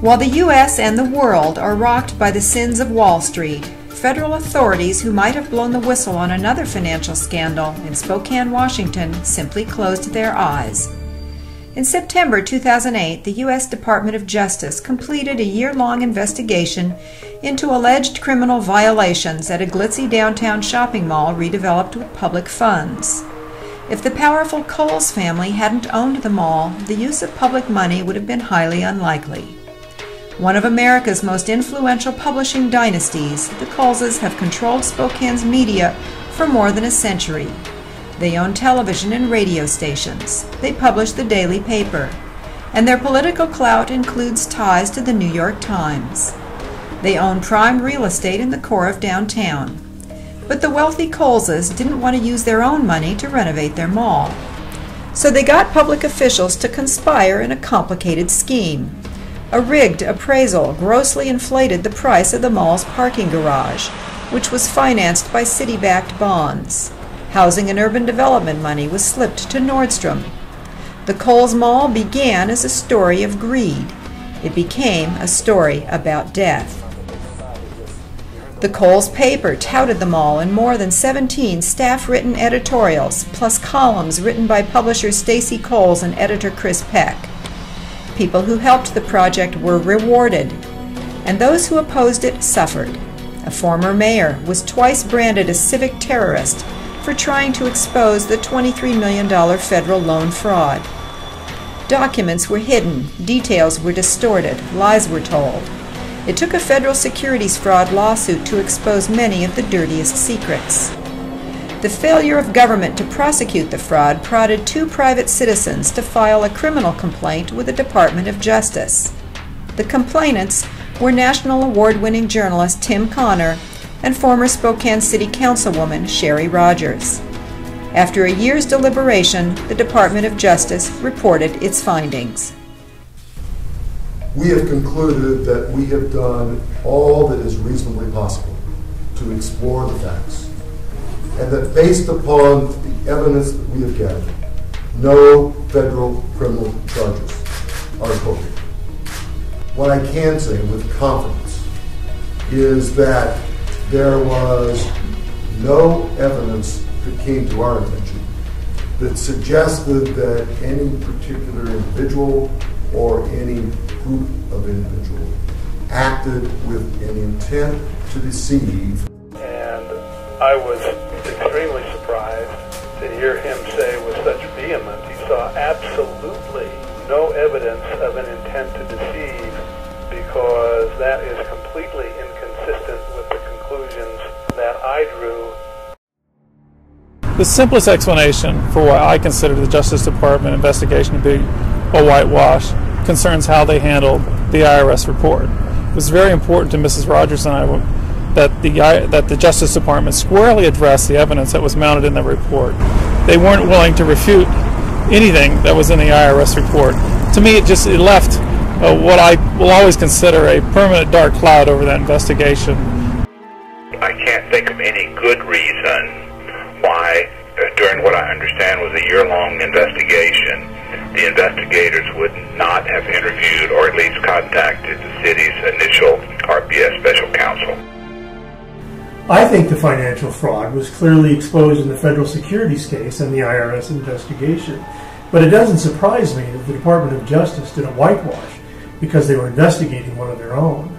While the U.S. and the world are rocked by the sins of Wall Street, federal authorities who might have blown the whistle on another financial scandal in Spokane, Washington, simply closed their eyes. In September 2008, the U.S. Department of Justice completed a year-long investigation into alleged criminal violations at a glitzy downtown shopping mall redeveloped with public funds. If the powerful Coles family hadn't owned the mall, the use of public money would have been highly unlikely. One of America's most influential publishing dynasties, the Coleses have controlled Spokane's media for more than a century. They own television and radio stations. They publish the daily paper. And their political clout includes ties to the New York Times. They own prime real estate in the core of downtown. But the wealthy Coleses didn't want to use their own money to renovate their mall. So they got public officials to conspire in a complicated scheme. A rigged appraisal grossly inflated the price of the mall's parking garage, which was financed by city-backed bonds. Housing and urban development money was slipped to Nordstrom. The Coles Mall began as a story of greed. It became a story about death. The Coles paper touted the mall in more than 17 staff-written editorials, plus columns written by publisher Stacy Coles and editor Chris Peck. People who helped the project were rewarded, and those who opposed it suffered. A former mayor was twice branded a civic terrorist for trying to expose the $23 million federal loan fraud. Documents were hidden, details were distorted, lies were told. It took a federal securities fraud lawsuit to expose many of the dirtiest secrets. The failure of government to prosecute the fraud prodded two private citizens to file a criminal complaint with the Department of Justice. The complainants were national award-winning journalist Tim Connor and former Spokane City Councilwoman Sherry Rogers. After a year's deliberation, the Department of Justice reported its findings. We have concluded that we have done all that is reasonably possible to explore the facts, and that based upon the evidence that we have gathered, no federal criminal charges are appropriate. What I can say with confidence is that there was no evidence that came to our attention that suggested that any particular individual or any group of individuals acted with an intent to deceive. And I was extremely surprised to hear him say with such vehemence he saw absolutely no evidence of an intent to deceive, because that is completely inconsistent with the conclusions that I drew. The simplest explanation for why I consider the Justice Department investigation to be a whitewash concerns how they handled the IRS report. It was very important to Mrs. Rogers and I that the Justice Department squarely addressed the evidence that was mounted in the report. They weren't willing to refute anything that was in the IRS report. To me, it left what I will always consider a permanent dark cloud over that investigation. I can't think of any good reason why, during what I understand was a year-long investigation, the investigators would not have interviewed or at least contacted the city's initial RPS special counsel. I think the financial fraud was clearly exposed in the federal securities case and the IRS investigation, but it doesn't surprise me that the Department of Justice did a whitewash because they were investigating one of their own.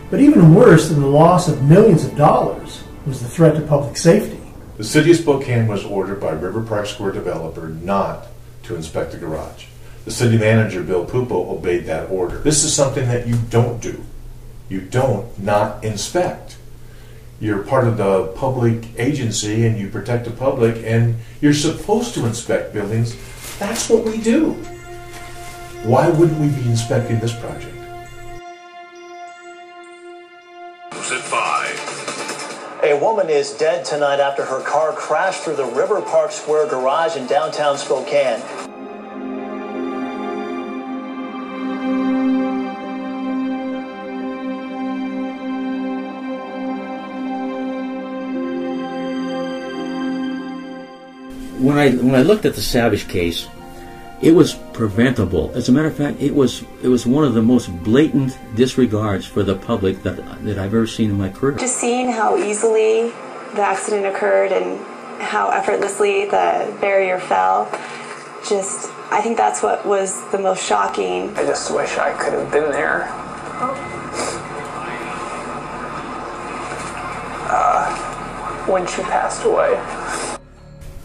But even worse than the loss of millions of dollars was the threat to public safety. The City of Spokane was ordered by River Park Square developer not to inspect the garage. The city manager, Bill Pupo, obeyed that order. This is something that you don't do. You don't not inspect. You're part of the public agency and you protect the public and you're supposed to inspect buildings. That's what we do. Why wouldn't we be inspecting this project? Sit by. A woman is dead tonight after her car crashed through the River Park Square garage in downtown Spokane. When I looked at the Savage case, It was preventable. As a matter of fact, it was one of the most blatant disregards for the public that I've ever seen in my career. Just seeing how easily the accident occurred and how effortlessly the barrier fell, I think that's what was the most shocking. I just wish I could have been there. When she passed away.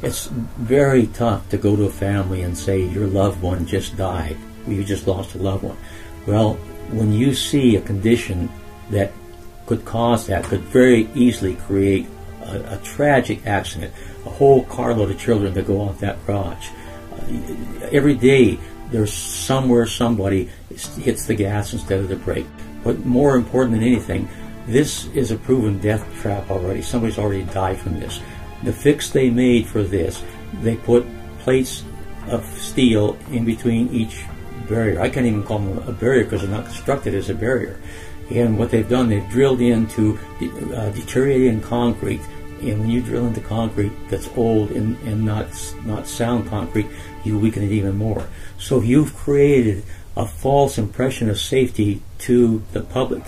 It's very tough to go to a family and say your loved one just died, you just lost a loved one. Well, when you see a condition that could cause that, could very easily create a tragic accident, a whole carload of children that go off that garage. Every day there's somewhere somebody hits the gas instead of the brake. But more important than anything, this is a proven death trap already. Somebody's already died from this. The fix they made for this, they put plates of steel in between each barrier. I can't even call them a barrier because they're not constructed as a barrier. And what they've done, they've drilled into deteriorating concrete. And when you drill into concrete that's old and not sound concrete, you weaken it even more. So you've created a false impression of safety to the public.